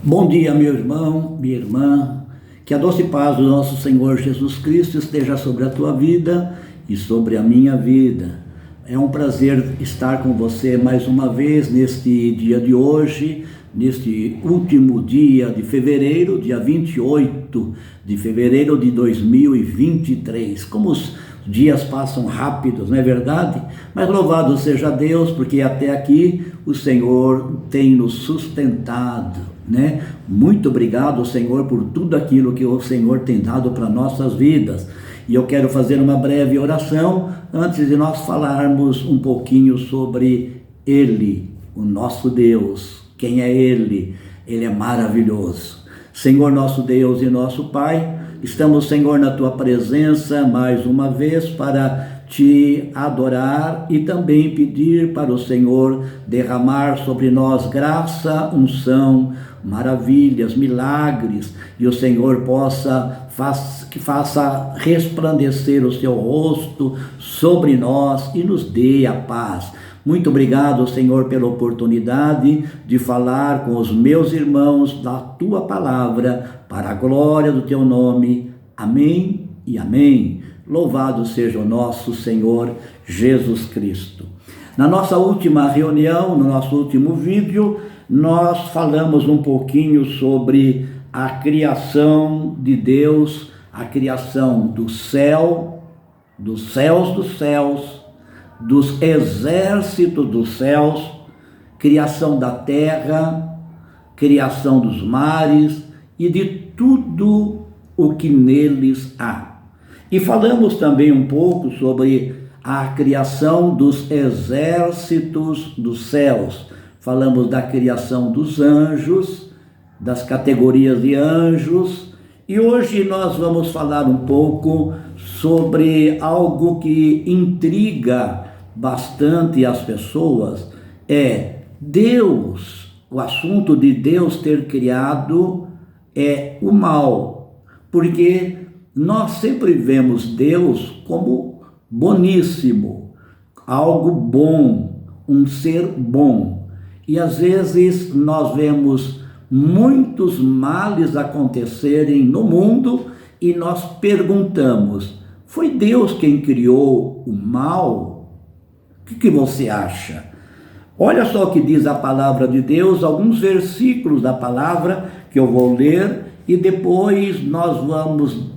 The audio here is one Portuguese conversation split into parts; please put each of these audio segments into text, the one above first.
Bom dia, meu irmão, minha irmã. Que a doce paz do nosso Senhor Jesus Cristo esteja sobre a tua vida e sobre a minha vida. É um prazer estar com você mais uma vez neste dia de hoje, neste último dia de fevereiro, dia 28 de fevereiro de 2023. Como os dias passam rápidos, não é verdade? Mas louvado seja Deus, porque até aqui o Senhor tem nos sustentado, né? Muito obrigado, Senhor, por tudo aquilo que o Senhor tem dado para nossas vidas. E eu quero fazer uma breve oração antes de nós falarmos um pouquinho sobre Ele, o nosso Deus. Quem é Ele? Ele é maravilhoso. Senhor, nosso Deus e nosso Pai, estamos, Senhor, na Tua presença mais uma vez para Te adorar e também pedir para o Senhor derramar sobre nós graça, unção, maravilhas, milagres, e o Senhor que faça resplandecer o Seu rosto sobre nós e nos dê a paz. Muito obrigado, Senhor, pela oportunidade de falar com os meus irmãos da Tua palavra, para a glória do Teu nome. Amém e amém. Louvado seja o nosso Senhor Jesus Cristo. Na nossa última reunião, no nosso último vídeo, nós falamos um pouquinho sobre a criação de Deus, a criação do céu, dos céus dos céus, dos exércitos dos céus, criação da terra, criação dos mares e de tudo o que neles há. E falamos também um pouco sobre a criação dos exércitos dos céus. Falamos da criação dos anjos, das categorias de anjos, e hoje nós vamos falar um pouco sobre algo que intriga bastante as pessoas, é Deus. O assunto de Deus ter criado é o mal, porque nós sempre vemos Deus como boníssimo, algo bom, um ser bom. E às vezes nós vemos muitos males acontecerem no mundo e nós perguntamos: foi Deus quem criou o mal? O que você acha? Olha só o que diz a palavra de Deus, alguns versículos da palavra que eu vou ler e depois nós vamos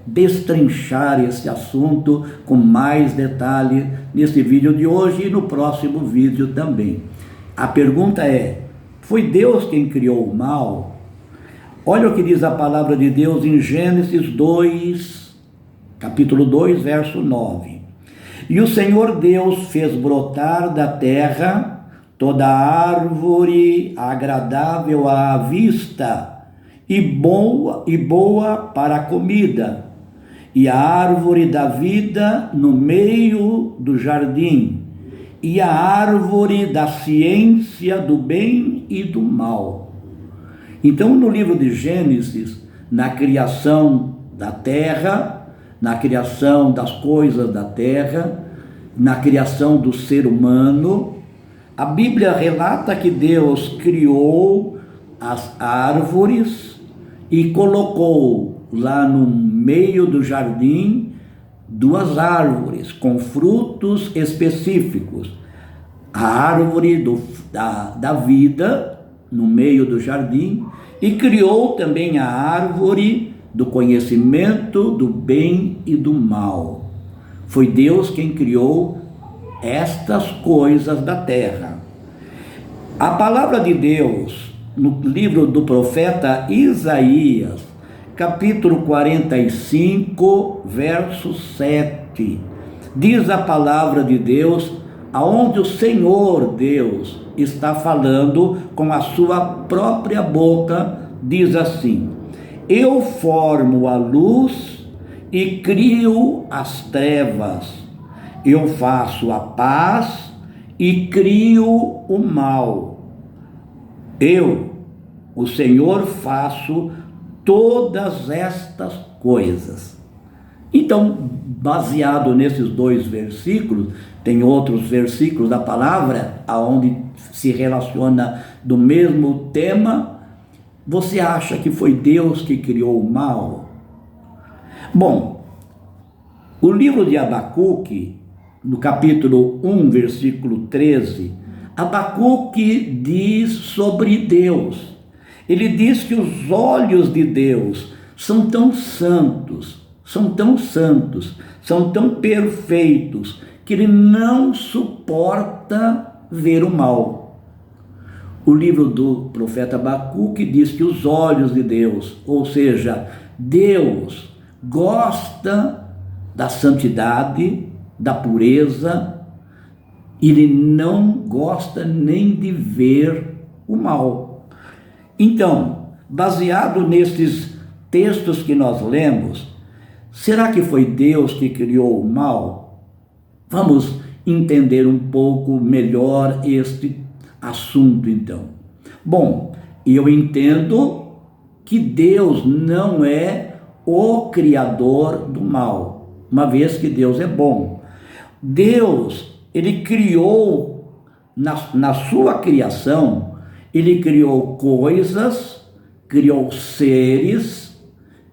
destrinchar esse assunto com mais detalhe nesse vídeo de hoje e no próximo vídeo também. A pergunta é: foi Deus quem criou o mal? Olha o que diz a palavra de Deus em Gênesis 2, capítulo 2, verso 9. E o Senhor Deus fez brotar da terra toda árvore agradável à vista e boa para a comida, e a árvore da vida no meio do jardim, e a árvore da ciência do bem e do mal. Então, no livro de Gênesis, na criação da terra, na criação das coisas da terra, na criação do ser humano, a Bíblia relata que Deus criou as árvores e colocou lá no meio do jardim duas árvores com frutos específicos. A árvore da vida no meio do jardim, e criou também a árvore do conhecimento do bem e do mal. Foi Deus quem criou estas coisas da terra. A palavra de Deus no livro do profeta Isaías, capítulo 45, verso 7, diz a palavra de Deus, aonde o Senhor Deus está falando com a sua própria boca, diz assim: eu formo a luz e crio as trevas, eu faço a paz e crio o mal. Eu, o Senhor, faço todas estas coisas. Então, baseado nesses dois versículos, tem outros versículos da palavra onde se relaciona do mesmo tema, você acha que foi Deus que criou o mal? Bom, o livro de Abacuque, no capítulo 1, versículo 13, Abacuque diz sobre Deus. Ele diz que os olhos de Deus são tão santos, são tão perfeitos, que ele não suporta ver o mal. O livro do profeta Abacuque diz que os olhos de Deus, ou seja, Deus gosta da santidade, da pureza, ele não gosta nem de ver o mal. Então, baseado nesses textos que nós lemos, será que foi Deus que criou o mal? Vamos entender um pouco melhor este assunto, então. Bom, eu entendo que Deus não é o criador do mal, uma vez que Deus é bom. Deus, ele criou, na sua criação, ele criou coisas, criou seres,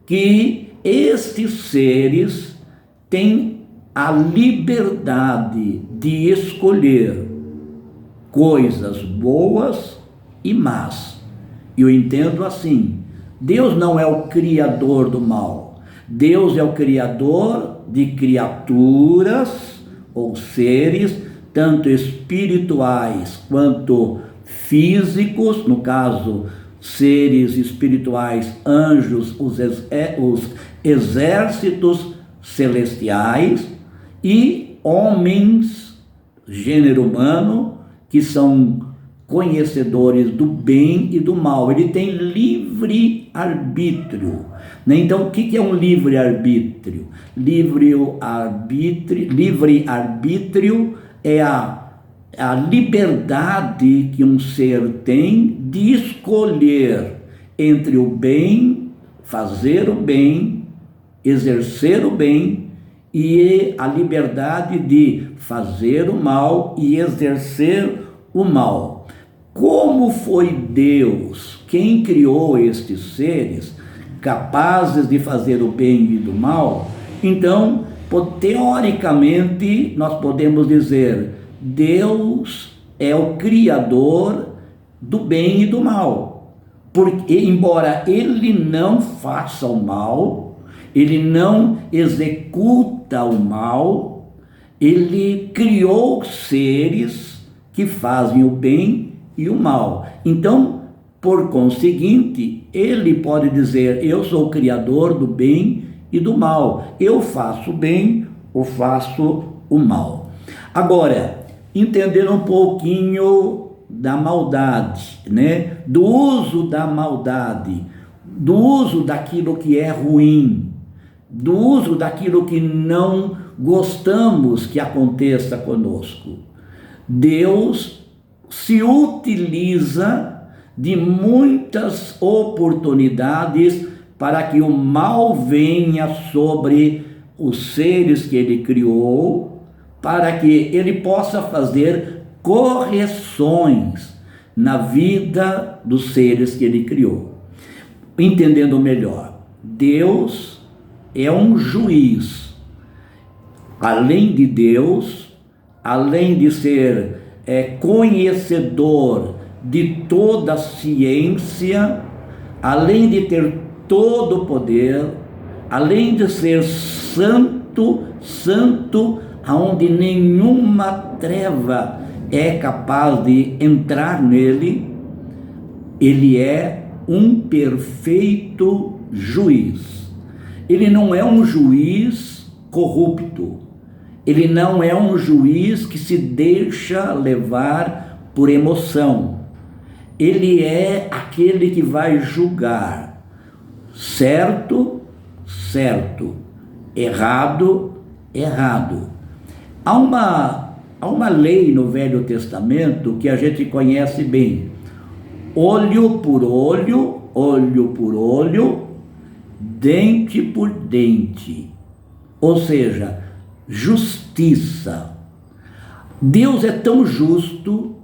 que estes seres têm a liberdade de escolher coisas boas e más. Eu entendo assim, Deus não é o criador do mal, Deus é o criador de criaturas ou seres, tanto espirituais quanto físicos, no caso, seres espirituais, anjos, os exércitos celestiais, e homens, gênero humano, que são conhecedores do bem e do mal. Ele tem livre arbítrio. Então, o que é um livre arbítrio? Livre arbítrio é a liberdade que um ser tem de escolher entre o bem, fazer o bem, exercer o bem, e a liberdade de fazer o mal e exercer o mal. Como foi Deus quem criou estes seres capazes de fazer o bem e do mal? Então, teoricamente, nós podemos dizer, Deus é o criador do bem e do mal, porque embora ele não faça o mal, ele não executa o mal, ele criou seres que fazem o bem e o mal. Então, por conseguinte, ele pode dizer, eu sou o criador do bem e do mal, eu faço o bem ou faço o mal. Agora, entender um pouquinho da maldade, né? Do uso da maldade, do uso daquilo que é ruim, do uso daquilo que não gostamos que aconteça conosco. Deus se utiliza de muitas oportunidades para que o mal venha sobre os seres que ele criou, para que ele possa fazer correções na vida dos seres que ele criou. Entendendo melhor, Deus é um juiz. Além de Deus, além de ser conhecedor de toda a ciência, além de ter todo o poder, além de ser santo, aonde nenhuma treva é capaz de entrar nele, ele é um perfeito juiz. Ele não é um juiz corrupto, ele não é um juiz que se deixa levar por emoção. Ele é aquele que vai julgar certo, errado. Há uma lei no Velho Testamento que a gente conhece bem: olho por olho, dente por dente. Ou seja, justiça. Deus é tão justo,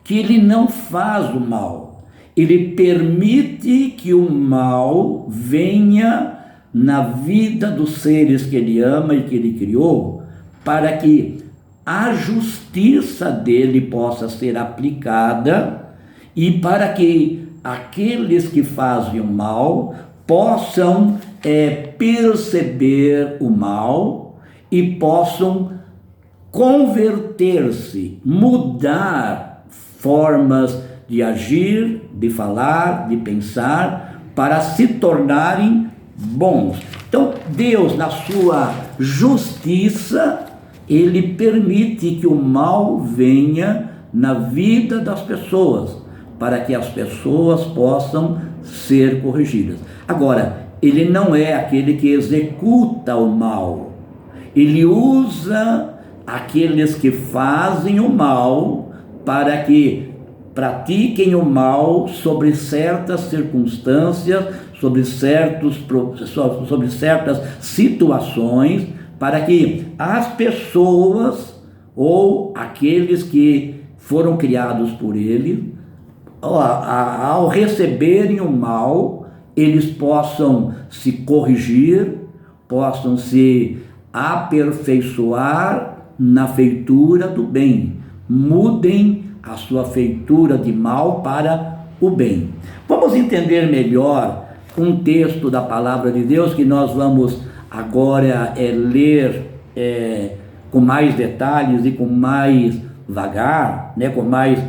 que ele não faz o mal. Ele permite que o mal venha na vida dos seres que ele ama e que ele criou, para que a justiça dele possa ser aplicada e para que aqueles que fazem o mal possam perceber o mal e possam converter-se, mudar formas de agir, de falar, de pensar, para se tornarem bons. Então, Deus, na sua justiça, ele permite que o mal venha na vida das pessoas, para que as pessoas possam ser corrigidas. Agora, ele não é aquele que executa o mal. Ele usa aqueles que fazem o mal para que pratiquem o mal sobre certas circunstâncias, sobre certas situações, para que as pessoas ou aqueles que foram criados por ele, ao receberem o mal, eles possam se corrigir, possam se aperfeiçoar na feitura do bem, mudem a sua feitura de mal para o bem. Vamos entender melhor um texto da palavra de Deus que nós vamos agora ler com mais detalhes e com mais vagar, com mais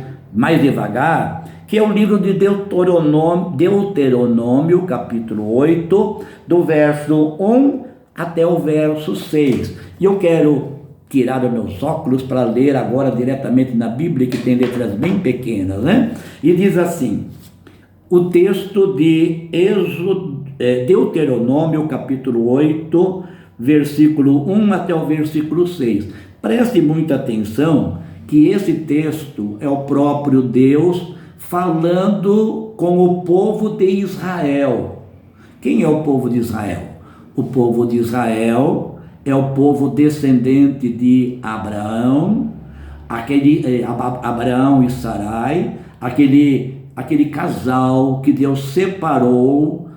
devagar, que é o livro de Deuteronômio, capítulo 8, do verso 1 até o verso 6. E eu quero tirar os meus óculos para ler agora diretamente na Bíblia, que tem letras bem pequenas, E diz assim, o texto de Deuteronômio, capítulo 8, versículo 1 até o versículo 6. Preste muita atenção que esse texto é o próprio Deus falando com o povo de Israel. Quem é o povo de Israel? O povo de Israel é o povo descendente de Abraão, Abraão e Sarai, aquele casal que Deus separou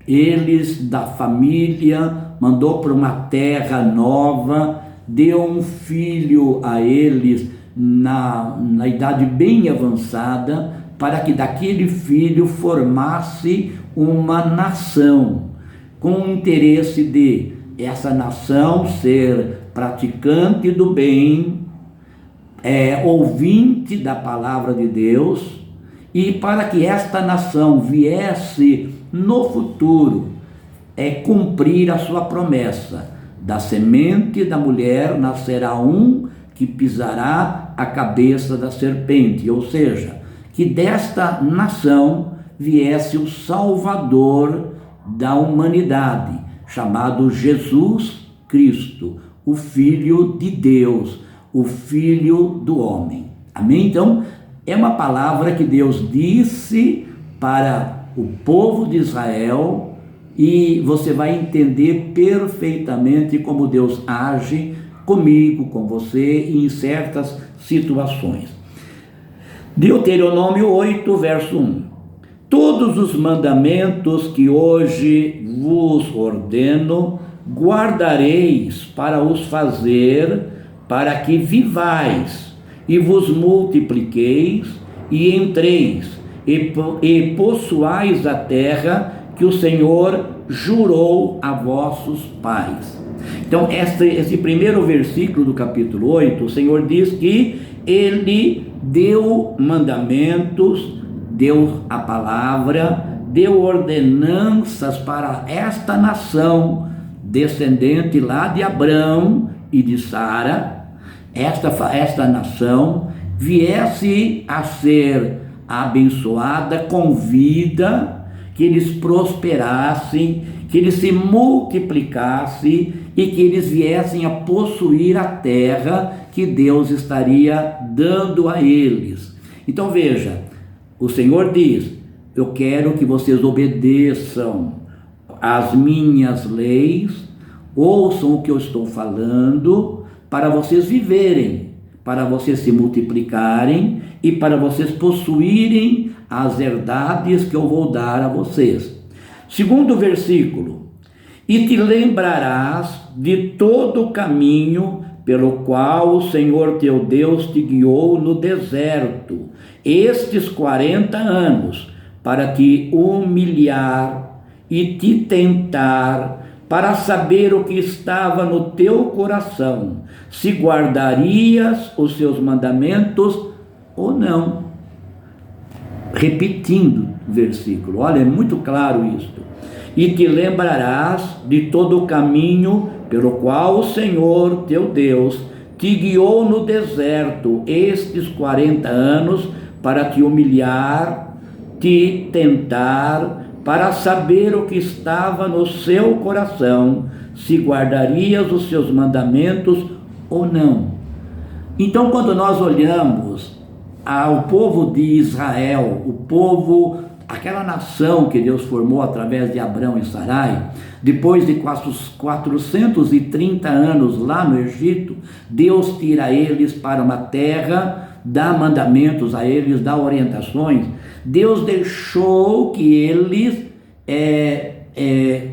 eles da família, mandou para uma terra nova, deu um filho a eles na idade bem avançada, para que daquele filho formasse uma nação, com o interesse de essa nação ser praticante do bem, ouvinte da palavra de Deus, e para que esta nação viesse no futuro cumprir a sua promessa: da semente da mulher nascerá um que pisará a cabeça da serpente, ou seja, que desta nação viesse o Salvador da humanidade, chamado Jesus Cristo, o Filho de Deus, o Filho do homem. Amém? Então, é uma palavra que Deus disse para o povo de Israel, e você vai entender perfeitamente como Deus age comigo, com você, em certas situações. Deuteronômio 8, verso 1. Todos os mandamentos que hoje vos ordeno, guardareis para os fazer, para que vivais e vos multipliqueis e entreis e possuais a terra que o Senhor jurou a vossos pais. Então, esse primeiro versículo do capítulo 8, o Senhor diz que ele deu mandamentos, deu a palavra, deu ordenanças para esta nação, descendente lá de Abraão e de Sara, esta nação viesse a ser abençoada com vida, que eles prosperassem, que eles se multiplicassem e que eles viessem a possuir a terra que Deus estaria dando a eles. Então veja, o Senhor diz: eu quero que vocês obedeçam às minhas leis, ouçam o que eu estou falando, para vocês viverem, para vocês se multiplicarem e para vocês possuírem as herdades que eu vou dar a vocês. Segundo versículo: e te lembrarás de todo o caminho pelo qual o Senhor teu Deus te guiou no deserto, estes 40 anos, para te humilhar e te tentar, para saber o que estava no teu coração, se guardarias os seus mandamentos ou não. Repetindo o versículo, olha, é muito claro isto. E te lembrarás de todo o caminho pelo qual o Senhor teu Deus te guiou no deserto estes 40 anos, para te humilhar, te tentar, para saber o que estava no seu coração, se guardarias os seus mandamentos ou não. Então, quando nós olhamos ao povo de Israel, o povo, aquela nação que Deus formou através de Abrão e Sarai, depois de 430 anos lá no Egito, Deus tira eles para uma terra, dá mandamentos a eles, dá orientações. Deus deixou que eles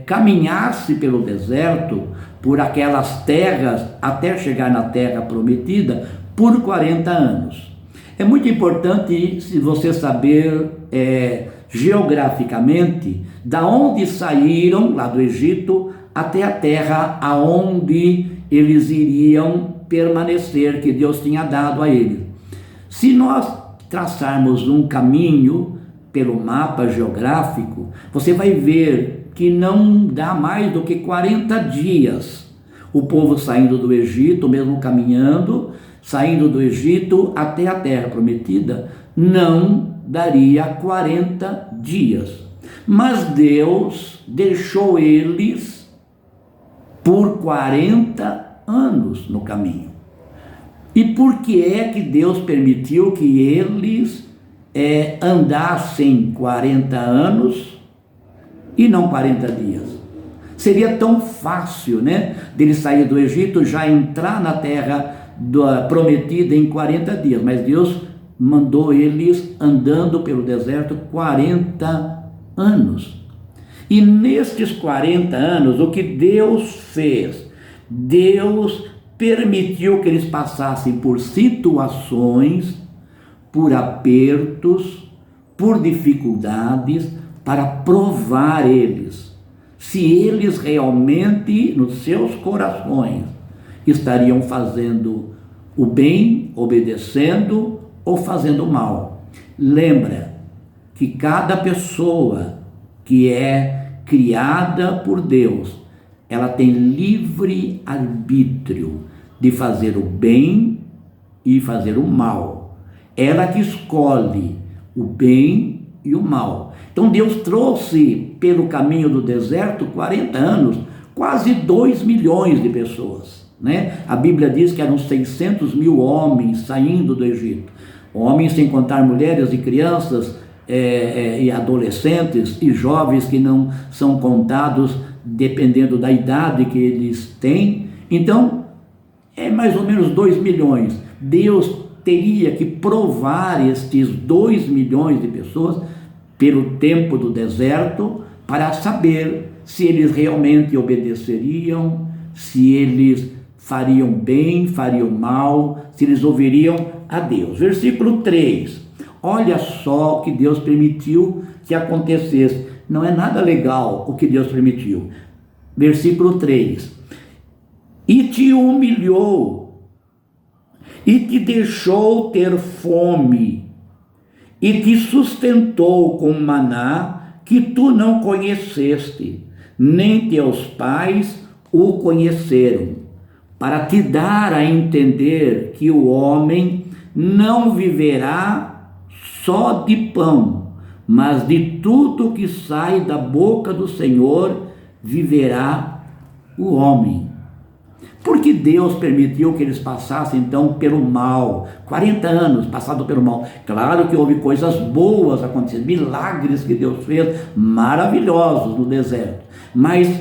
caminhassem pelo deserto, por aquelas terras, até chegar na terra prometida, por 40 anos. É muito importante se você saber geograficamente da onde saíram lá do Egito até a terra aonde eles iriam permanecer, que Deus tinha dado a eles. Se nós traçarmos um caminho pelo mapa geográfico, você vai ver que não dá mais do que 40 dias o povo saindo do Egito, mesmo caminhando, saindo do Egito até a terra prometida, não daria 40 dias. Mas Deus deixou eles por 40 anos no caminho. E por que é que Deus permitiu que eles andassem 40 anos e não 40 dias? Seria tão fácil, né, deles sair do Egito, já entrar na terra prometida em 40 dias, mas Deus mandou eles andando pelo deserto 40 anos. E nestes 40 anos, o que Deus fez? Deus permitiu que eles passassem por situações, por apertos, por dificuldades, para provar eles se eles realmente, nos seus corações, estariam fazendo o bem, obedecendo ou fazendo o mal. Lembra que cada pessoa que é criada por Deus, ela tem livre arbítrio de fazer o bem e fazer o mal. Ela que escolhe o bem e o mal. Então Deus trouxe pelo caminho do deserto 40 anos, quase 2 milhões de pessoas, né? A Bíblia diz que eram 600 mil homens saindo do Egito. Homens sem contar mulheres e crianças, e adolescentes e jovens que não são contados dependendo da idade que eles têm. Então, é mais ou menos 2 milhões. Deus teria que provar estes 2 milhões de pessoas pelo tempo do deserto para saber se eles realmente obedeceriam, se eles fariam bem, fariam mal, se eles ouviriam a Deus. Versículo 3. Olha só o que Deus permitiu que acontecesse. Não é nada legal o que Deus permitiu. Versículo 3. E te humilhou, e te deixou ter fome, e te sustentou com maná que tu não conheceste, nem teus pais o conheceram, para te dar a entender que o homem não viverá só de pão, mas de tudo que sai da boca do Senhor viverá o homem. Porque Deus permitiu que eles passassem então pelo mal, 40 anos passado pelo mal. Claro que houve coisas boas acontecendo, milagres que Deus fez, maravilhosos no deserto, mas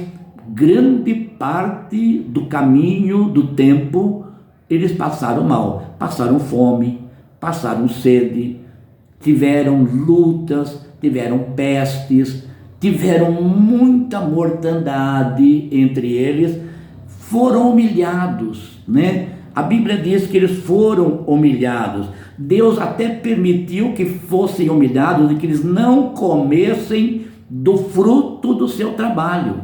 grande parte do caminho, do tempo, eles passaram mal, passaram fome, passaram sede, tiveram lutas, tiveram pestes, tiveram muita mortandade entre eles, foram humilhados, né? A Bíblia diz que eles foram humilhados. Deus até permitiu que fossem humilhados e que eles não comessem do fruto do seu trabalho.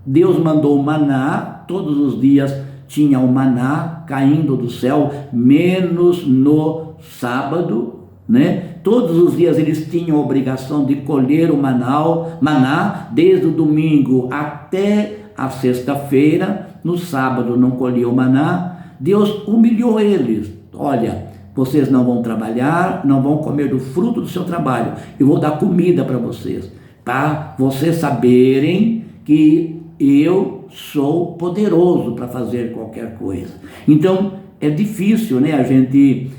Deus mandou o maná, todos os dias tinha o maná caindo do céu, menos no sábado, né? Todos os dias eles tinham a obrigação de colher o maná, desde o domingo até a sexta-feira. No sábado não colhiam o maná. Deus humilhou eles. Olha, vocês não vão trabalhar, não vão comer do fruto do seu trabalho. Eu vou dar comida para vocês, para vocês saberem que eu sou poderoso para fazer qualquer coisa. Então, é difícil, né, a gente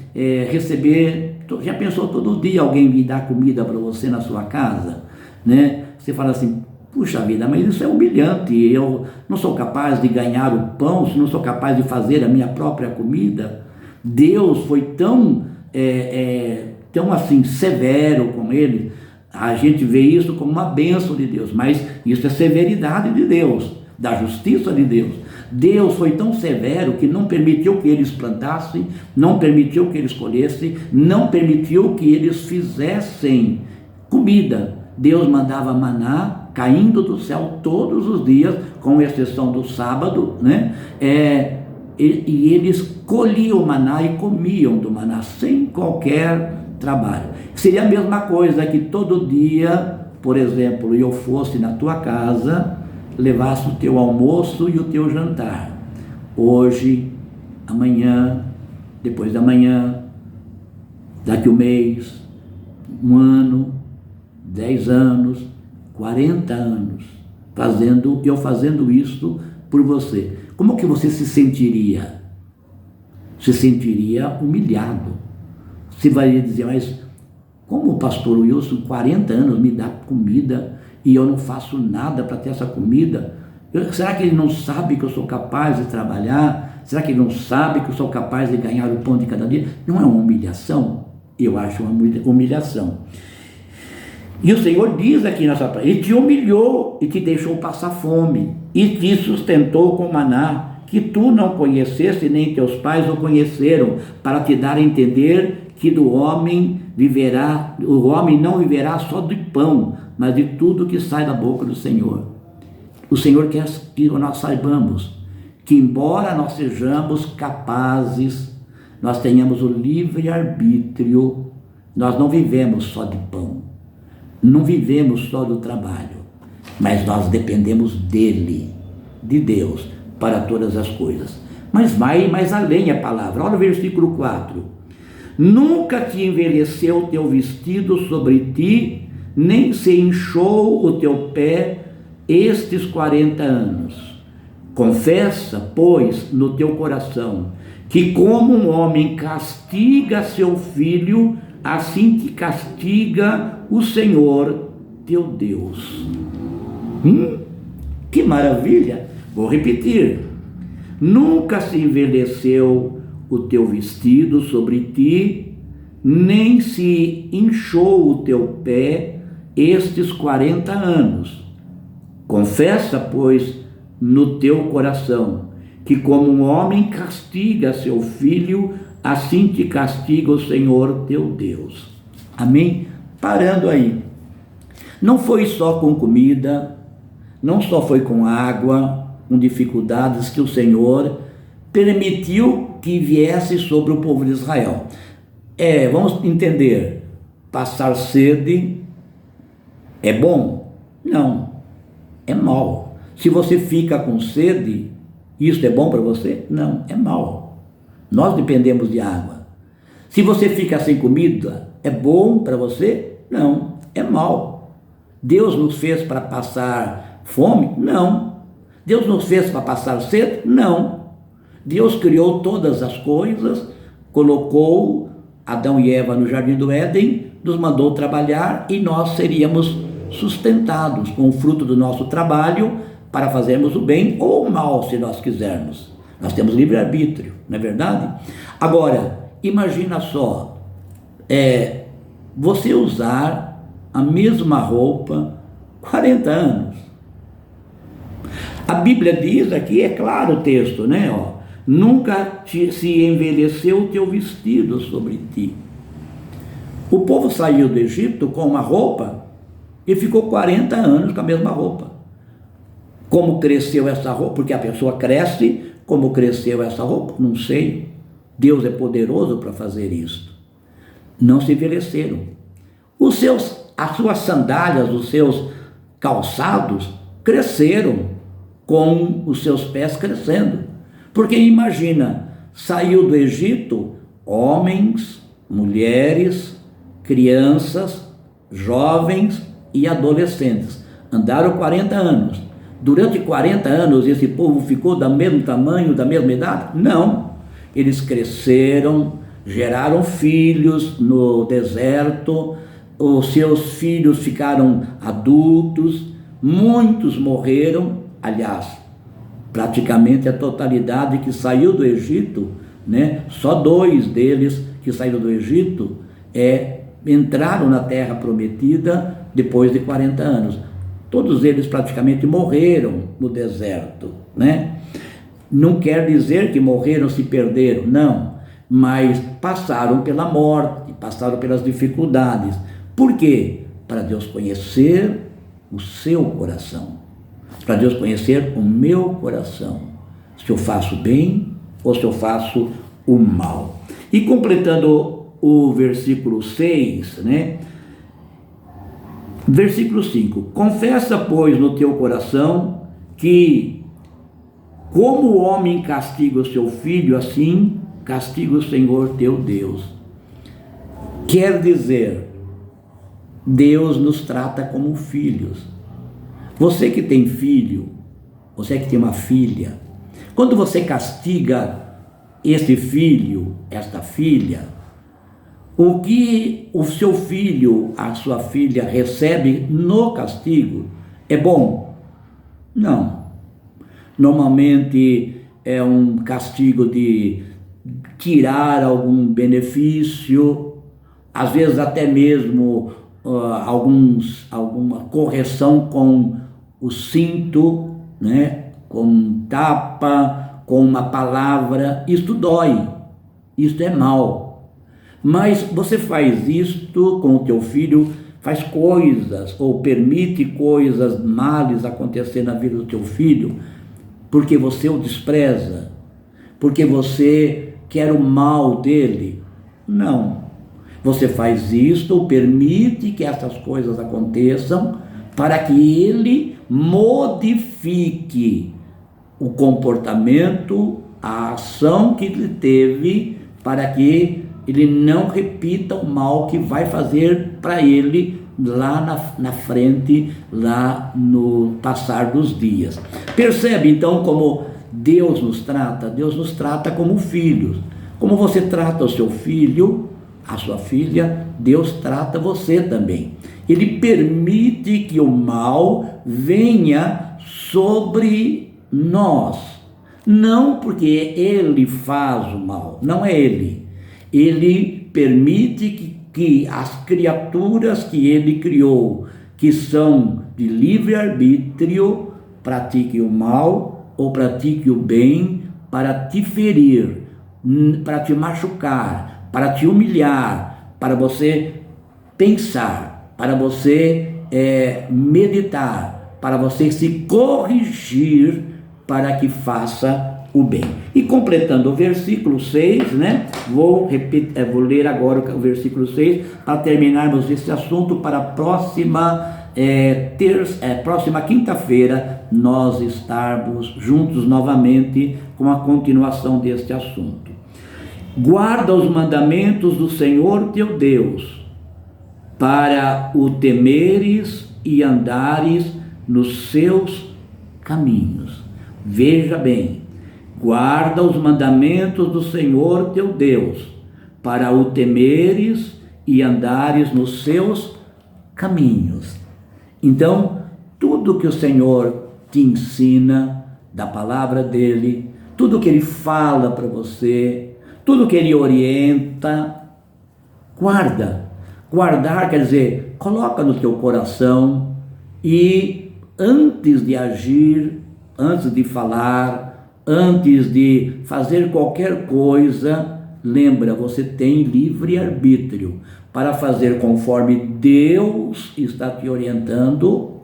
receber. Já pensou todo dia alguém vir dar comida para você na sua casa, né? Você fala assim, puxa vida, mas isso é humilhante, eu não sou capaz de ganhar o pão, se não sou capaz de fazer a minha própria comida. Deus foi tão assim severo com ele. A gente vê isso como uma bênção de Deus, mas isso é severidade de Deus, da justiça de Deus. Deus foi tão severo que não permitiu que eles plantassem, não permitiu que eles colhessem, não permitiu que eles fizessem comida. Deus mandava maná caindo do céu todos os dias, com exceção do sábado, né? E eles colhiam o maná e comiam do maná sem qualquer trabalho. Seria a mesma coisa que todo dia, por exemplo, eu fosse na tua casa, levasse o teu almoço e o teu jantar. Hoje, amanhã, depois da manhã, daqui um mês, um ano, 10 anos, 40 anos, eu fazendo isso por você. Como que você se sentiria? Se sentiria humilhado. Você vai dizer, mas como o pastor Wilson, 40 anos, me dá comida e eu não faço nada para ter essa comida? Será que ele não sabe que eu sou capaz de trabalhar? Será que ele não sabe que eu sou capaz de ganhar o pão de cada dia? Não é uma humilhação? Eu acho uma humilhação. E o Senhor diz aqui nessa palavra, Ele te humilhou e te deixou passar fome, e te sustentou com maná, que tu não conheceste, nem teus pais o conheceram, para te dar a entender que o homem não viverá só de pão, mas de tudo que sai da boca do Senhor. O Senhor quer que nós saibamos que, embora nós sejamos capazes, nós tenhamos o livre-arbítrio, nós não vivemos só de pão, não vivemos só do trabalho, mas nós dependemos dele, de Deus, para todas as coisas. Mas vai mais além a palavra. Olha o versículo 4. Nunca te envelheceu o teu vestido sobre ti, nem se inchou o teu pé estes 40 anos. Confessa, pois, no teu coração, que como um homem castiga seu filho, assim te castiga o Senhor teu Deus. Que maravilha! Vou repetir. Nunca se envelheceu o teu vestido sobre ti, nem se inchou o teu pé estes 40 anos. Confessa, pois, no teu coração, que como um homem castiga seu filho, assim te castiga o Senhor teu Deus. Amém? Parando aí. Não foi só com comida, não só foi com água, com dificuldades que o Senhor permitiu que viesse sobre o povo de Israel. Vamos entender, passar sede é bom? Não, é mal. Se você fica com sede, isso é bom para você? Não, é mal. Nós dependemos de água. Se você fica sem comida, é bom para você? Não, é mal. Deus nos fez para passar fome? Não. Deus nos fez para passar sede? Não. Deus criou todas as coisas, colocou Adão e Eva no jardim do Éden, nos mandou trabalhar e nós seríamos sustentados com o fruto do nosso trabalho para fazermos o bem ou o mal, se nós quisermos. Nós temos livre-arbítrio, não é verdade? Agora, imagina só, você usar a mesma roupa 40 anos. A Bíblia diz aqui, é claro o texto, né? Nunca se envelheceu o teu vestido sobre ti. O povo saiu do Egito com uma roupa e ficou 40 anos com a mesma roupa. Como cresceu essa roupa? Porque a pessoa cresce, como cresceu essa roupa? Não sei. Deus é poderoso para fazer isso. Não se envelheceram. As suas sandálias, os seus calçados cresceram com os seus pés crescendo. Porque imagina, saiu do Egito homens, mulheres, crianças, jovens e adolescentes. Andaram 40 anos. Durante 40 anos esse povo ficou do mesmo tamanho, da mesma idade? Não. Eles cresceram, geraram filhos no deserto, os seus filhos ficaram adultos, muitos morreram, aliás, praticamente a totalidade que saiu do Egito, né? Só 2 deles que saíram do Egito entraram na terra prometida depois de 40 anos. Todos eles praticamente morreram no deserto, né? Não quer dizer que morreram, se perderam, não, mas passaram pela morte, passaram pelas dificuldades. Por quê? Para Deus conhecer o seu coração, para Deus conhecer o meu coração, se eu faço bem ou se eu faço o mal. E completando o versículo 6, né? Versículo 5: confessa, pois, no teu coração que, como o homem castiga o seu filho, assim castiga o Senhor teu Deus. Quer dizer, Deus nos trata como filhos. Você que tem filho, você que tem uma filha, quando você castiga este filho, esta filha, o que o seu filho, a sua filha recebe no castigo é bom? Não. Normalmente é um castigo de tirar algum benefício, às vezes até mesmo alguma correção com o cinto, né? Com um tapa, com uma palavra. Isto dói, isto é mal. Mas você faz isto com o teu filho, faz coisas ou permite coisas males acontecer na vida do teu filho, porque você o despreza, porque você quer o mal dele? Não. Você faz isto ou permite que essas coisas aconteçam para que ele modifique o comportamento, a ação que ele teve, para que ele não repita o mal que vai fazer para ele lá na frente, lá no passar dos dias. Percebe então como Deus nos trata? Deus nos trata como filhos. Como você trata o seu filho, a sua filha, Deus trata você também. Ele permite que o mal venha sobre nós. Não porque ele faz o mal, não é ele. Ele permite que as criaturas que ele criou, que são de livre-arbítrio, pratiquem o mal ou pratiquem o bem para te ferir, para te machucar, para te humilhar, para você pensar, para você meditar, para você se corrigir, para que faça o bem. E completando o versículo 6, né? Vou ler agora o versículo 6 para terminarmos esse assunto. Para a próxima quinta-feira nós estarmos juntos novamente com a continuação deste assunto. Guarda os mandamentos do Senhor teu Deus, para o temeres e andares nos seus caminhos. Veja bem, guarda os mandamentos do Senhor teu Deus, para o temeres e andares nos seus caminhos. Então, tudo que o Senhor te ensina da palavra dele, tudo que ele fala para você, tudo que ele orienta, guarda. Guardar quer dizer, coloca no teu coração e antes de agir, antes de falar, antes de fazer qualquer coisa, lembra, você tem livre-arbítrio para fazer conforme Deus está te orientando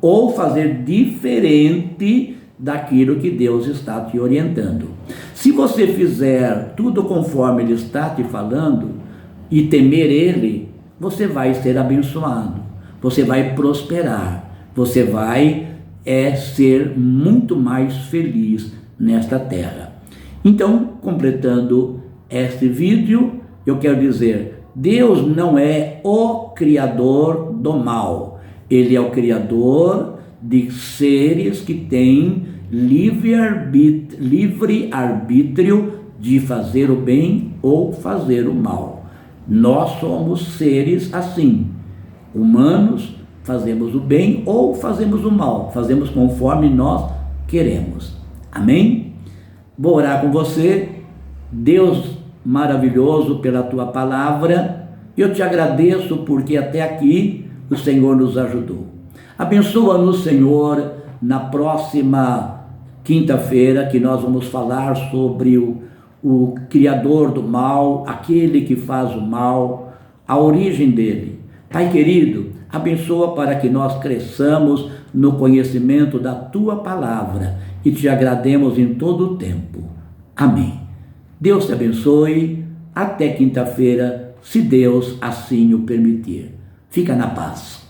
ou fazer diferente daquilo que Deus está te orientando. Se você fizer tudo conforme Ele está te falando e temer Ele, você vai ser abençoado, você vai prosperar, você vai ser muito mais feliz nesta terra. Então, completando este vídeo, eu quero dizer, Deus não é o criador do mal, Ele é o criador de seres que têm livre-arbítrio de fazer o bem ou fazer o mal. Nós somos seres assim, humanos, fazemos o bem ou fazemos o mal, fazemos conforme nós queremos. Amém? Vou orar com você. Deus maravilhoso, pela tua palavra, eu te agradeço porque até aqui o Senhor nos ajudou. Abençoa-nos, Senhor, na próxima quinta-feira, que nós vamos falar sobre o criador do mal, aquele que faz o mal, a origem dele. Pai querido, abençoa para que nós cresçamos no conhecimento da tua palavra e te agrademos em todo o tempo. Amém. Deus te abençoe. Até quinta-feira, se Deus assim o permitir. Fica na paz.